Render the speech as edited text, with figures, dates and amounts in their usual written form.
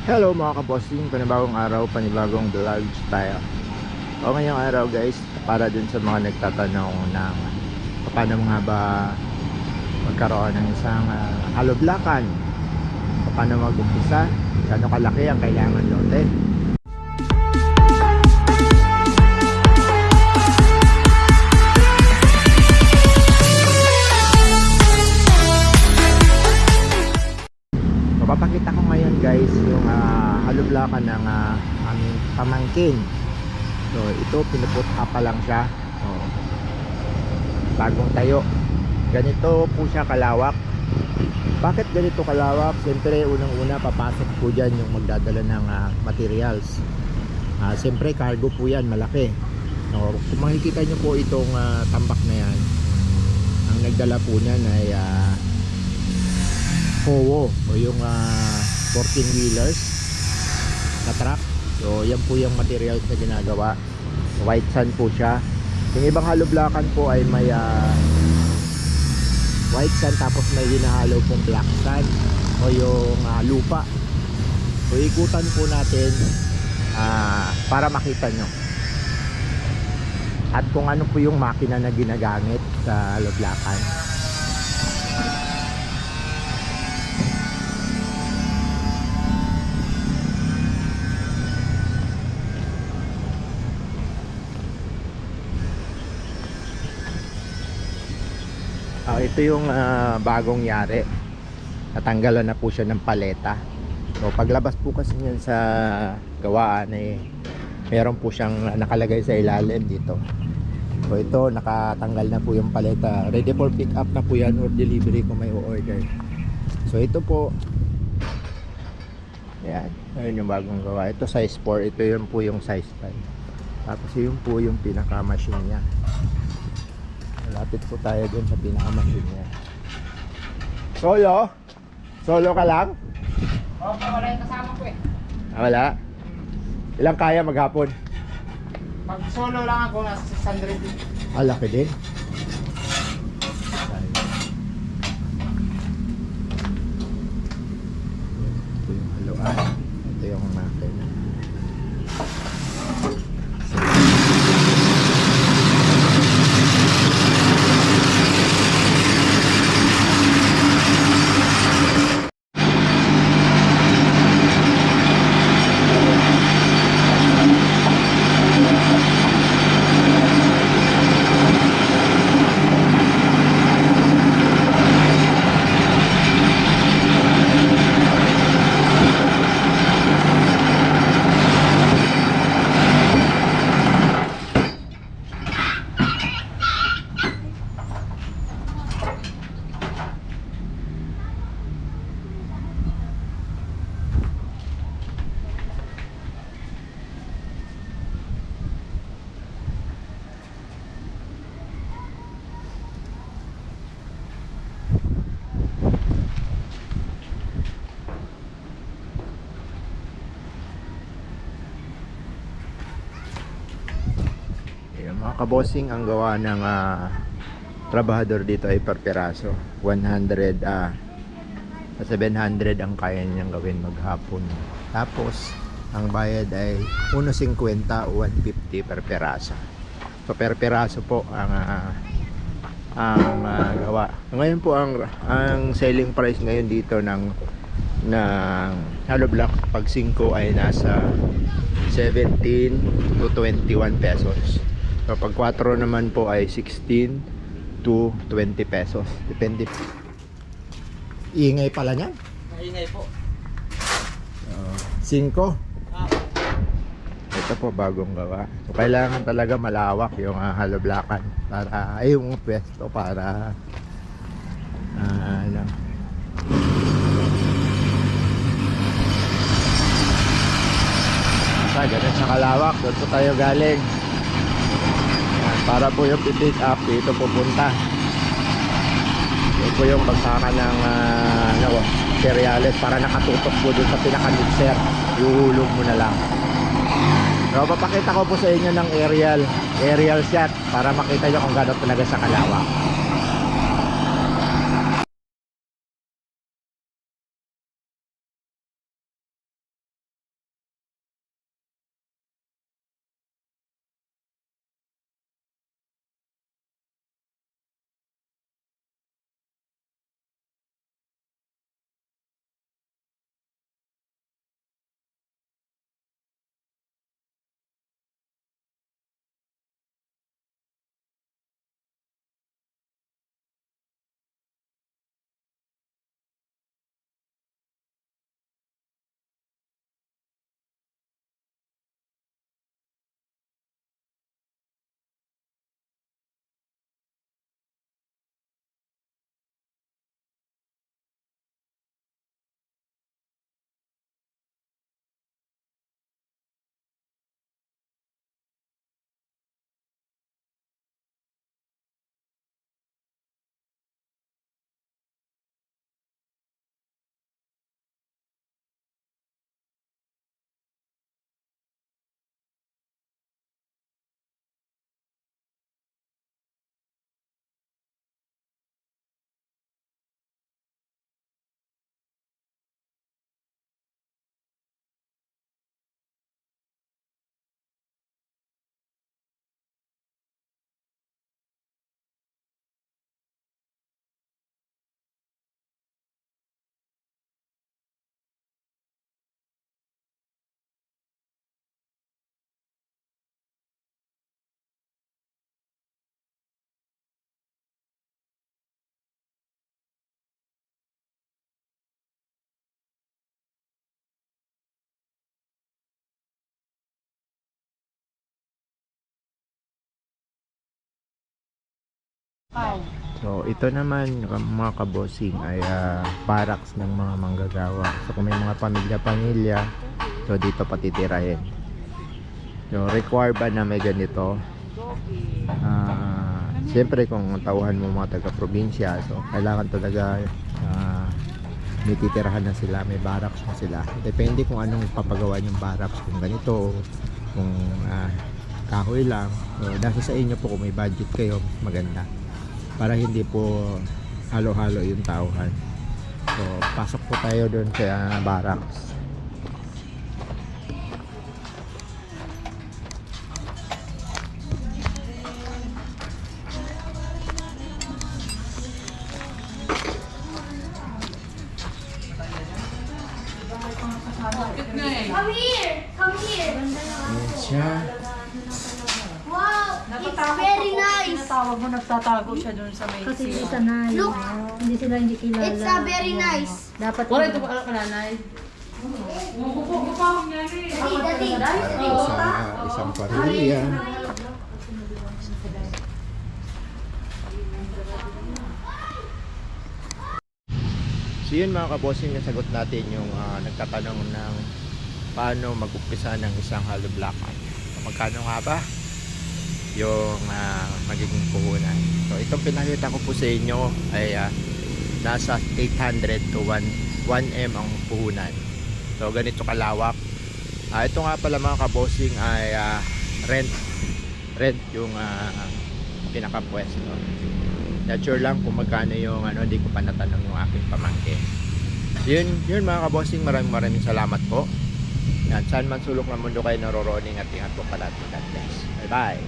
Hello mga kabossing, panibagong araw, panibagong vlogs tayo. O ngayong araw guys, para dun sa mga nagtatanong ng paano nga ba magkaroon ng isang haloblakan, paano mag-umpisa, gaano kalaki ang kailangan lote. Papakita ko ngayon guys yung haloblakan ng aming pamangkin. So ito pinuput up pa lang siya. So, bagong tayo. Ganito po siya kalawak. Bakit ganito kalawak? Siyempre unang-una papasok po dyan yung magdadala ng materials. Siyempre cargo po yan, malaki. So, kung makikita nyo po itong tambak na yan, ang nagdala po niyan ay Howo o yung 14 wheelers na truck. So yan po yung materials na ginagawa. White sand po siya. Yung ibang haloblakan po ay may white sand tapos may hinahalo pong black sand o yung lupa. So ikutan po natin para makita nyo at kung ano po yung makina na ginagamit sa haloblakan. Ito yung bagong yari. Natanggalan na po siya ng paleta. So paglabas po kasi niyan sa gawaan meron po siyang nakalagay sa ilalim dito. So ito nakatanggal na po yung paleta. Ready for pick up na po yan or delivery kung may order. So ito po. Ayan. Ayun yung bagong gawa. Ito size 4. Ito yun po yung size 5. Tapos yun po yung pinaka machine niya. Lapit po tayo dun sa pinaka-machine niya. Solo? Solo ka lang? Oo, wala yung kasama ko eh. Wala? Ilang kaya maghapon? Pag solo lang ako, nasa 600 din. Laki din. Ito yung haluan. Ito yung makina. Mga kabossing, ang gawa ng trabahador dito ay per piraso 100 700 ang kaya niyang gawin maghapon. Tapos ang bayad ay 1.50 o 150 per piraso. So per piraso po ang gawa. Ngayon po ang selling price ngayon dito ng hollow block pag 5 ay nasa 17 to 21 pesos. So pag 4 naman po ay 16 to 20 pesos. Depende. Iingay pala niyan. Maingay po. 5. Ito po bagong gawa. So kailangan talaga malawak yung haloblakan para yung pwesto para ano. Ganun sa kalawak, doon po tayo galing. Para po yung pick up dito pupunta. Ito po yung bagsakan ng cereales para nakatutok po dun sa pinaka-mixer. Iuhulog mo na lang. So papakita ko po sa inyo ng aerial shot para makita nyo kung gano'n talaga sa kalawak. So ito naman mga kabosing ay barracks ng mga manggagawa. So kung may mga pamilya-pamilya, so dito patitirahin. So required ba na may ganito? Siyempre kung tauhan mo mga taga-probinsya, so kailangan talaga may titirahan na sila, may barracks na sila. Depende kung anong papagawa yung barracks, kung ganito, kung kahoy lang. So nasa sa inyo po kung may budget kayo, maganda. Para hindi po halo-halo yung tauhan. So pasok po tayo doon sa barracks. Come here! Come here! Ayan siya. Wow! It's very nice! Tawag mo, nagtatago siya dun sa may Kasi hindi sanay. Look! Hindi sila hindi kilala. It's very nice! Dapat Wala ito ba kalanay? Daddy, daddy! Isang pamilya. So yun mga kabosing, nasagot natin yung nagtatanong ng paano mag-umpisa ng isang hollow blockan. So, magkano nga ba yung magiging puhunan? So itong pinakita ko po sa inyo ay nasa 800 to 1 m ang puhunan. So ganito kalawak. Ito nga pala mga kabosing ay rent yung pinakapwesto. Not sure lang kung magkano yung hindi ko pa natanong yung aking pamangkin. Yun mga kabosing, maraming salamat po. Yan, saan man sulok ng mundo kayo naroroning at ingat po palagi. God bless. Bye bye.